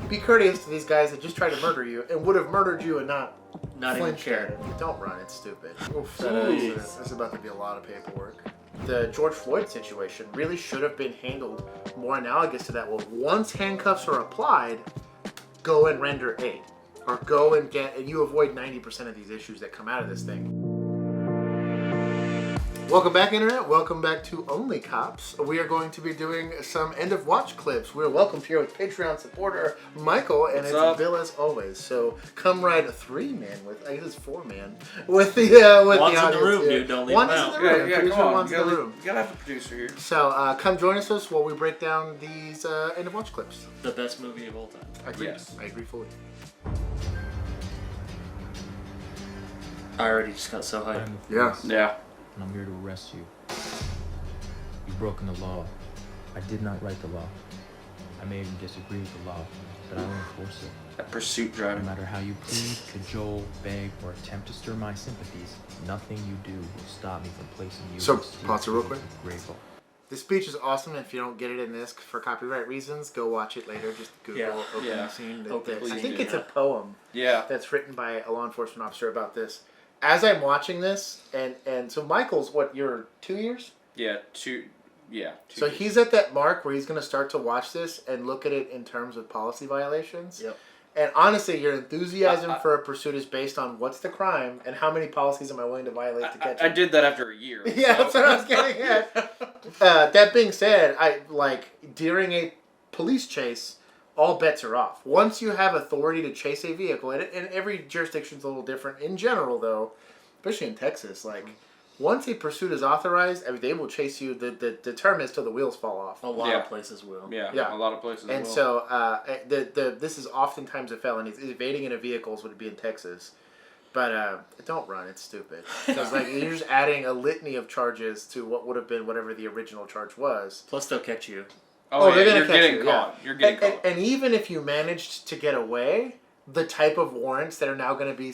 Be courteous to these guys that just tried to murder you and would have murdered you and not even care. Don't run, it's stupid. Oof, Jeez. this is about to be a lot of paperwork. The George Floyd situation really should have been handled more analogous to that. Well, once handcuffs are applied, go and render aid. Or go and and you avoid 90% of these issues that come out of this thing. Welcome back, Internet. Welcome back to Only Cops. We are going to be doing some end-of-watch clips. We're welcomed here with Patreon supporter Michael, and it's Bill as always. So come ride a 3-man with, I guess it's 4-man, with the with One's the audience in the room, here. dude. Don't leave One's him in out. the room. Yeah, Producer come on. one's in the room. You gotta have a producer here. So come join us while we break down these end-of-watch clips. The best movie of all time. I agree. Yes. I agree fully. I already just got so hyped. Yeah. Yeah. And I'm here to arrest you. You've broken the law. I did not write the law. I may even disagree with the law, but I will enforce it. That pursuit No driving. matter how you plead, cajole, beg, or attempt to stir my sympathies, nothing you do will stop me from placing you So, in the seat pause it real of quick. the grave hole. This speech is awesome. If you don't get it in this for copyright reasons, go watch it later. Just Google Yeah. opening Yeah. scene. Opening I scene, think it's a yeah. poem Yeah. that's written by a law enforcement officer about this. As I'm watching this, and so Michael's, what, you're 2 years? Yeah. Two So years. he's at that mark where he's going to start to watch this and look at it in terms of policy violations. Yep. And honestly, your enthusiasm for a pursuit is based on what's the crime and how many policies am I willing to violate to catch I it. did that after a year. Yeah, that's what I was getting at. That being said, during a police chase, all bets are off. Once you have authority to chase a vehicle, and every jurisdiction's a little different. In general, though, especially in Texas, once a pursuit is authorized, they will chase you. The term is till the wheels fall off. A lot of places will. Yeah. A lot of places And will. so this is oftentimes a felony. Evading in a vehicle is what it'd be in Texas. But don't run. It's stupid. Because you're just adding a litany of charges to what would have been whatever the original charge was. Plus, they'll catch you. Oh, yeah, they're gonna you're catch getting you, caught. yeah. You're getting caught. And even if you managed to get away, the type of warrants that are now going to be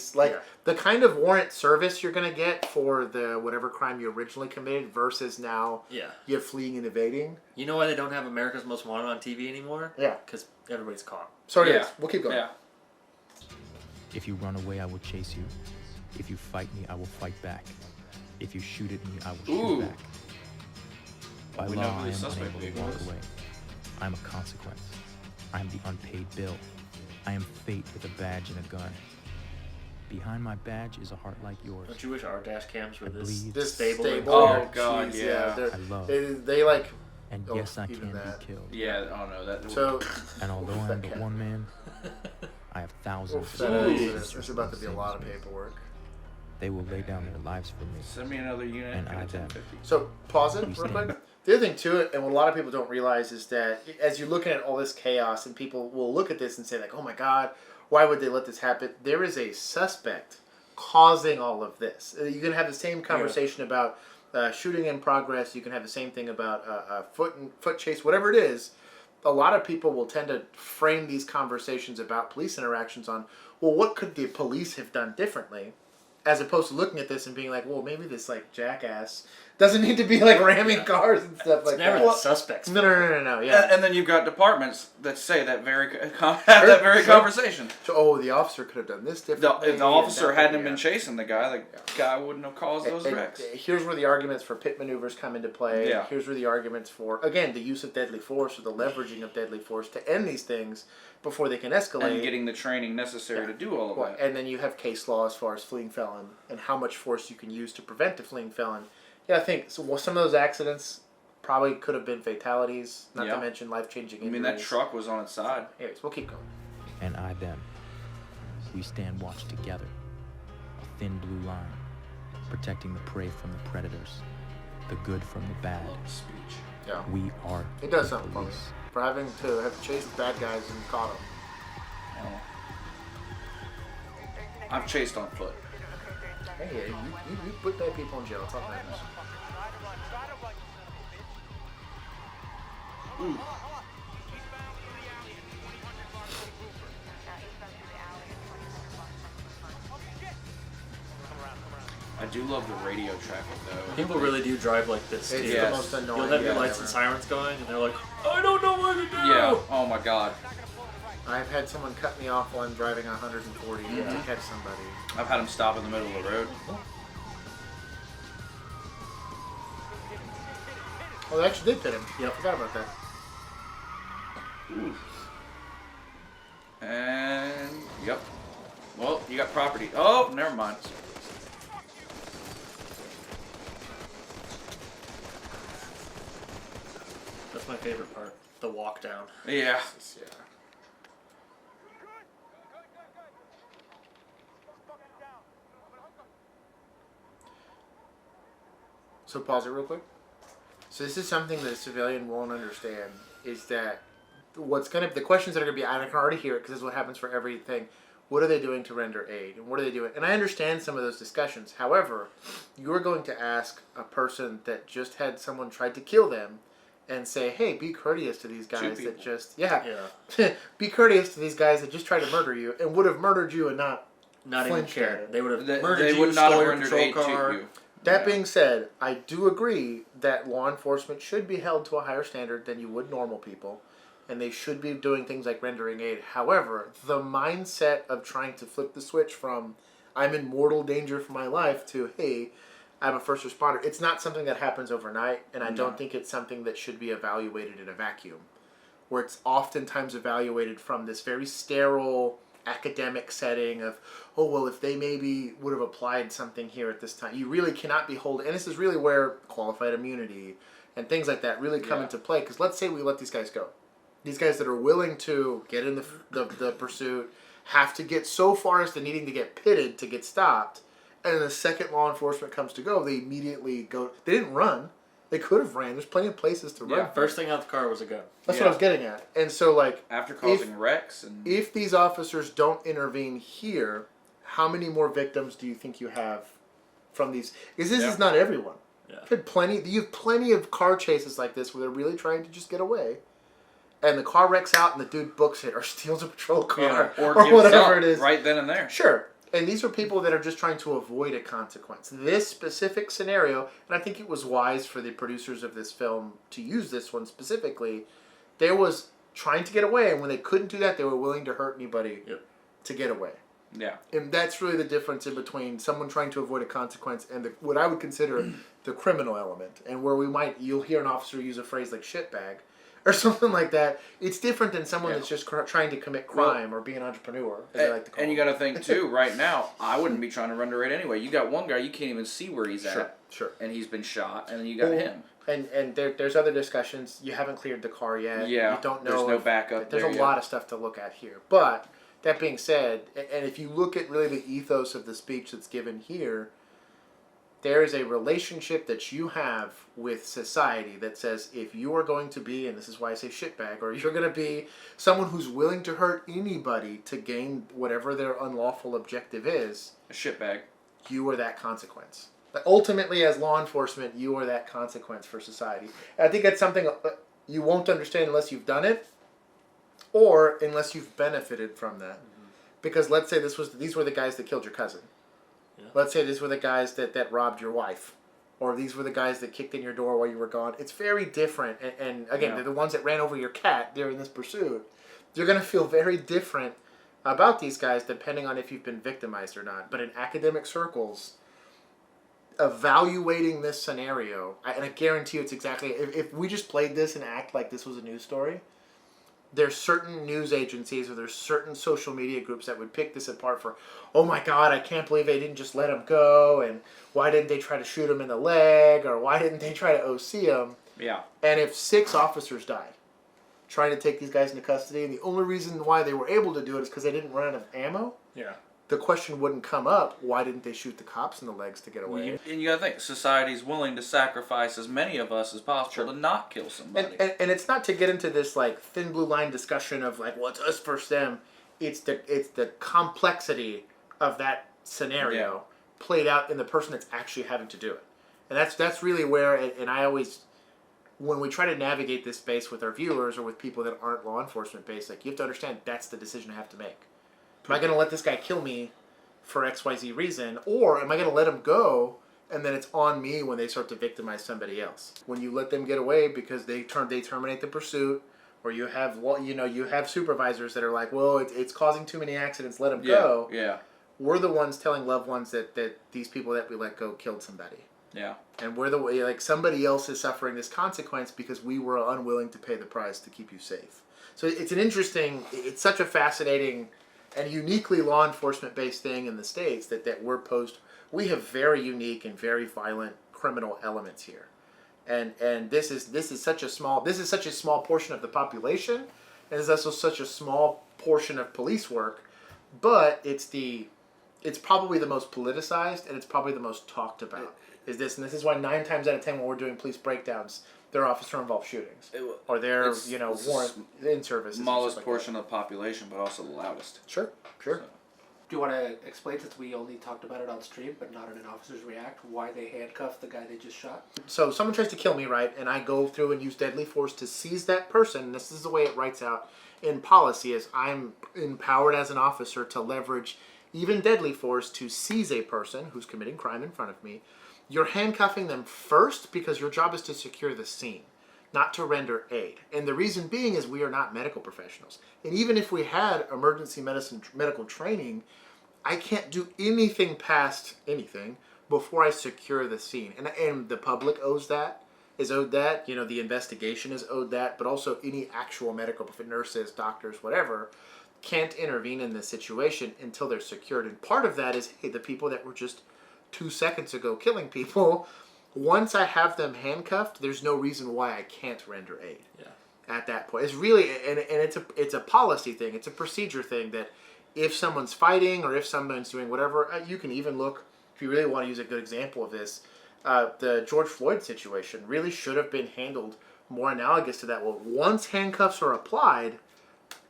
the kind of warrant service you're going to get for the whatever crime you originally committed versus now you're fleeing and evading. You know why they don't have America's Most Wanted on TV anymore? Yeah. Because everybody's caught. So anyways, we'll keep going. Yeah. If you run away, I will chase you. If you fight me, I will fight back. If you shoot at me, I will shoot back. By We know law, who I the am suspect unable to vehicle walk is. away. I am a consequence. I am the unpaid bill. I am fate with a badge and a gun. Behind my badge is a heart like yours. Don't you wish our dash cams were I this bleed. stable? Oh, God, Jeez, yeah. they're- I love. They And Oh, yes, I even can that. be killed. Yeah. Oh no. That. So And although I am but one man, I have thousands. oof, of that soldiers is about to be a same lot of as me. paperwork. They will lay down their lives for me. Send me another unit And and a I bet. 1050. So pause it We real stand. quick. The other thing to it, and what a lot of people don't realize, is that as you're looking at all this chaos, and people will look at this and say "Oh my God, why would they let this happen?" There is a suspect causing all of this. You can have the same conversation about shooting in progress. You can have the same thing about foot chase, whatever it is. A lot of people will tend to frame these conversations about police interactions on, well, what could the police have done differently? As opposed to looking at this and being like, well, maybe this jackass doesn't need to be ramming cars and stuff like Never that. the suspects. No. Yeah. And then you've got departments that say that have that very conversation. So, the officer could have done this differently. If the officer and that- hadn't been chasing the guy wouldn't have caused those And wrecks. here's where the arguments for pit maneuvers come into play. Yeah. Here's where the arguments for, again, the use of deadly force or the leveraging of deadly force to end these things before they can escalate. And getting the training necessary to do all of that. And then you have case law as far as fleeing felon and how much force you can use to prevent a fleeing felon. Yeah, I think some of those accidents probably could have been fatalities, not to mention life-changing injuries. I mean, that truck was on its side. Anyways, we'll keep going. And I them. We stand watch together. A thin blue line, protecting the prey from the predators, the good from the bad. Speech. Yeah. We are It does the something for me. police. For having to have chased bad guys and caught them. I've chased on foot. Hey, you put bad people in jail. It's all that matters. I do love the radio traffic though. People really do drive like this, It's too. the most annoying. You'll have your thing lights ever. and sirens going, and they're like, I don't know what to do! Yeah. Oh my God. I've had someone cut me off while I'm driving 140 to catch somebody. I've had them stop in the middle of the road. Oh, they actually did pit him. Yeah, I forgot about that. Ooh. And, yep. Well, you got property. Oh, never mind. That's my favorite part. The walk down. Yeah. Yeah. So pause it real quick. So this is something that a civilian won't understand, is that the questions that are going to be, I can already hear it because this is what happens for everything. What are they doing to render aid? And what are they doing? And I understand some of those discussions. However, you're going to ask a person that just had someone try to kill them and say, hey, be courteous to these guys that just, be courteous to these guys that just tried to murder you and would have murdered you and not even flinched at cared. it. They would have They murdered you, would not have stole your rendered patrol aid car. to you. That being said, I do agree that law enforcement should be held to a higher standard than you would normal people, and they should be doing things like rendering aid. However, the mindset of trying to flip the switch from I'm in mortal danger for my life to, hey, I'm a first responder, it's not something that happens overnight, and I don't think it's something that should be evaluated in a vacuum, where it's oftentimes evaluated from this very sterile academic setting of, oh, well, if they maybe would have applied something here at this time. You really cannot be holding, and this is really where qualified immunity and things like that really come into play, because let's say we let these guys go. These guys that are willing to get in the pursuit have to get so far as to needing to get pitted to get stopped, and the second law enforcement comes to go, they immediately go. They didn't run. They could have ran. There's plenty of places to run. First thing out the car was a gun. That's what I was getting at. And so, like, After causing wrecks and if these officers don't intervene here, how many more victims do you think you have from these? Because this is not everyone. Yeah. You have plenty of car chases like this where they're really trying to just get away, and the car wrecks out and the dude books it or steals a patrol car or or gives whatever up it is. right then and there. Sure. And these are people that are just trying to avoid a consequence. This specific scenario, and I think it was wise for the producers of this film to use this one specifically, there was trying to get away, and when they couldn't do that, they were willing to hurt anybody to get away. Yeah. And that's really the difference in between someone trying to avoid a consequence and what I would consider the criminal element. And where you'll hear an officer use a phrase like shitbag or something like that. It's different than someone that's just trying to commit crime or be an entrepreneur, as they like to call And you got to think, too, right now, I wouldn't be trying to render it anyway. You got one guy, you can't even see where he's at. Sure. And he's been shot, and then you got him. And there's other discussions. You haven't cleared the car yet. Yeah, You don't know. there's no backup There's there a yet. lot of stuff to look at here. But that being said, and if you look at really the ethos of the speech that's given here, there is a relationship that you have with society that says if you are going to be, and this is why I say shitbag, or you're going to be someone who's willing to hurt anybody to gain whatever their unlawful objective is, A shitbag. you are that consequence. But ultimately, as law enforcement, you are that consequence for society. And I think that's something you won't understand unless you've done it, or unless you've benefited from that. Because let's say these were the guys that killed your cousin. Yeah. Let's say these were the guys that robbed your wife. Or these were the guys that kicked in your door while you were gone. It's very different. And again, they're the ones that ran over your cat during this pursuit. You're going to feel very different about these guys depending on if you've been victimized or not. But in academic circles, evaluating this scenario, and I guarantee you it's exactly, if we just played this and act like this was a news story, there's certain news agencies or there's certain social media groups that would pick this apart for, oh my God, I can't believe they didn't just let him go, and why didn't they try to shoot him in the leg, or why didn't they try to OC him? Yeah. And if 6 officers died trying to take these guys into custody, and the only reason why they were able to do it is because they didn't run out of ammo, the question wouldn't come up, why didn't they shoot the cops in the legs to get away? And you got to think, society's willing to sacrifice as many of us as possible to not kill somebody. And it's not to get into this like thin blue line discussion of like, well, it's us versus them. It's the complexity of that scenario played out in the person that's actually having to do it. And that's really where, and I always, when we try to navigate this space with our viewers or with people that aren't law enforcement based, like you have to understand that's the decision I have to make. Am I going to let this guy kill me for XYZ reason, or am I going to let him go and then it's on me when they start to victimize somebody else? When you let them get away because they terminate the pursuit, or you have you have supervisors that are like, well, it's causing too many accidents, let them Yeah. go. Yeah. We're the ones telling loved ones that these people that we let go killed somebody. Yeah. And we're the way, like, somebody else is suffering this consequence because we were unwilling to pay the price to keep you safe. So it's such a fascinating and uniquely law enforcement based thing in the States that we have very unique and very violent criminal elements here. And this is such a small portion of the population, and it's also such a small portion of police work, but it's probably the most politicized, and it's probably the most talked about. And this is why 9 times out of 10 when we're doing police breakdowns, they're officer-involved shootings, or they're warrant in service. Smallest portion of the population, but also the loudest. Sure. So. Do you want to explain, since we only talked about it on stream, but not in an Officers React, why they handcuffed the guy they just shot? So someone tries to kill me, right, and I go through and use deadly force to seize that person. And this is the way it writes out in policy: is I'm empowered as an officer to leverage even deadly force to seize a person who's committing crime in front of me. You're handcuffing them first because your job is to secure the scene, not to render aid. And the reason being is we are not medical professionals. And even if we had emergency medicine medical training, I can't do anything past anything before I secure the scene. And the public is owed that. The investigation is owed that. But also any actual medical nurses, doctors, whatever, can't intervene in this situation until they're secured. And part of that is, hey, the people that were just 2 seconds ago killing people, once I have them handcuffed, there's no reason why I can't render aid. Yeah. At that point, it's really and it's a policy thing. It's a procedure thing that if someone's fighting or if someone's doing whatever, you can even look, if you really want to use a good example of this, the George Floyd situation really should have been handled more analogous to that. Well, once handcuffs are applied,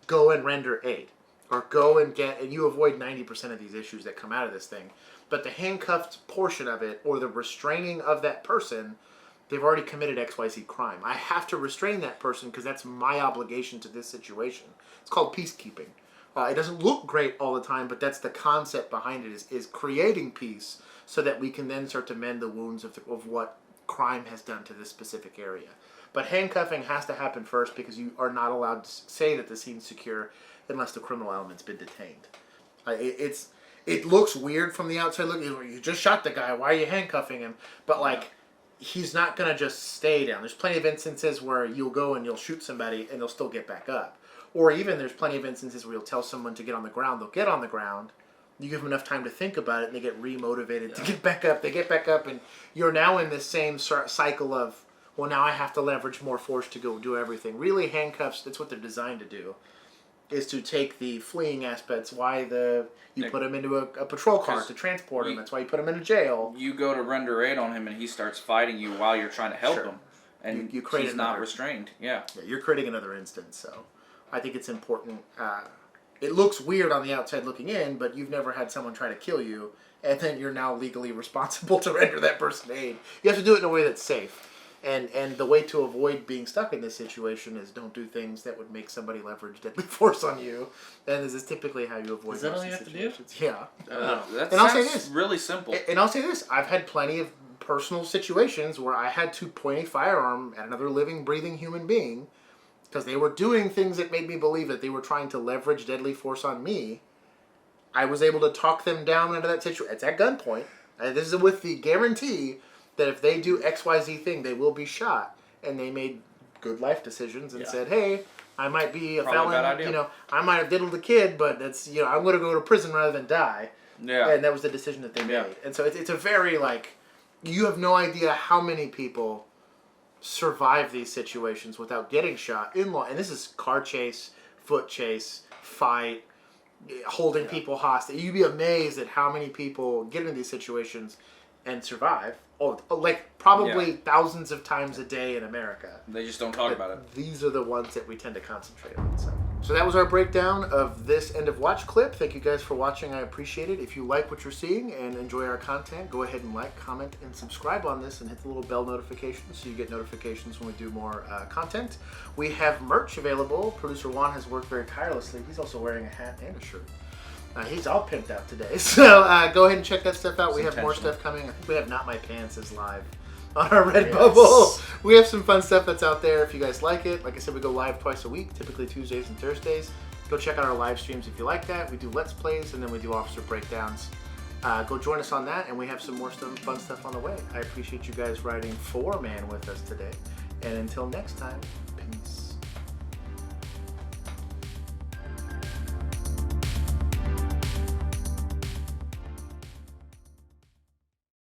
go and render aid, or go and you avoid 90% of these issues that come out of this thing. But the handcuffed portion of it, or the restraining of that person, they've already committed XYZ crime. I have to restrain that person because that's my obligation to this situation. It's called peacekeeping. It doesn't look great all the time, but that's the concept behind it, is creating peace so that we can then start to mend the wounds of what crime has done to this specific area. But handcuffing has to happen first because you are not allowed to say that the scene's secure unless the criminal element's been detained. It looks weird from the outside. Look, you just shot the guy. Why are you handcuffing him? But he's not gonna just stay down. There's plenty of instances where you'll go and you'll shoot somebody and they'll still get back up. Or even there's plenty of instances where you'll tell someone to get on the ground. They'll get on the ground. You give them enough time to think about it, and they get re-motivated to get back up. They get back up, and you're now in this same cycle of, well, now I have to leverage more force to go do everything. Really, handcuffs, that's what they're designed to do, is to take the fleeing aspects. Why you put him into a patrol car to transport him. That's why you put him in a jail. You go to render aid on him, and he starts fighting you while you're trying to help him. And you create he's not restrained. Yeah, you're creating another instance, so I think it's important. It looks weird on the outside looking in, but you've never had someone try to kill you, and then you're now legally responsible to render that person aid. You have to do it in a way that's safe. And the way to avoid being stuck in this situation is don't do things that would make somebody leverage deadly force on you. And this is typically how you avoid Is that most all you of have these to do? situations. Yeah. That And I'll say sounds this. really simple. And I'll say this. I've had plenty of personal situations where I had to point a firearm at another living, breathing human being because they were doing things that made me believe that they were trying to leverage deadly force on me. I was able to talk them down into that situation. It's at gunpoint. And this is with the guarantee that if they do XYZ thing, they will be shot. And they made good life decisions and said, hey, I might be a Probably a bad felon. idea. I might have diddled a kid, but that's, I'm going to go to prison rather than die. Yeah. And that was the decision that they made. And so it's a very, you have no idea how many people survive these situations without getting shot in law. And this is car chase, foot chase, fight, holding people hostage. You'd be amazed at how many people get into these situations and survive. Probably thousands of times a day in America. They just don't talk about it. These are the ones that we tend to concentrate on. So that was our breakdown of this end of watch clip. Thank you guys for watching. I appreciate it. If you like what you're seeing and enjoy our content, go ahead and like, comment, and subscribe on this and hit the little bell notification so you get notifications when we do more content. We have merch available. Producer Juan has worked very tirelessly. He's also wearing a hat and a shirt. He's all pimped out today. So go ahead and check that stuff out. We have more stuff coming. I think we have Not My Pants is live on our Redbubble. We have some fun stuff that's out there if you guys like it. Like I said, we go live twice a week, typically Tuesdays and Thursdays. Go check out our live streams if you like that. We do Let's Plays, and then we do officer breakdowns. Go join us on that, and we have some more fun stuff on the way. I appreciate you guys riding 4-man with us today. And until next time,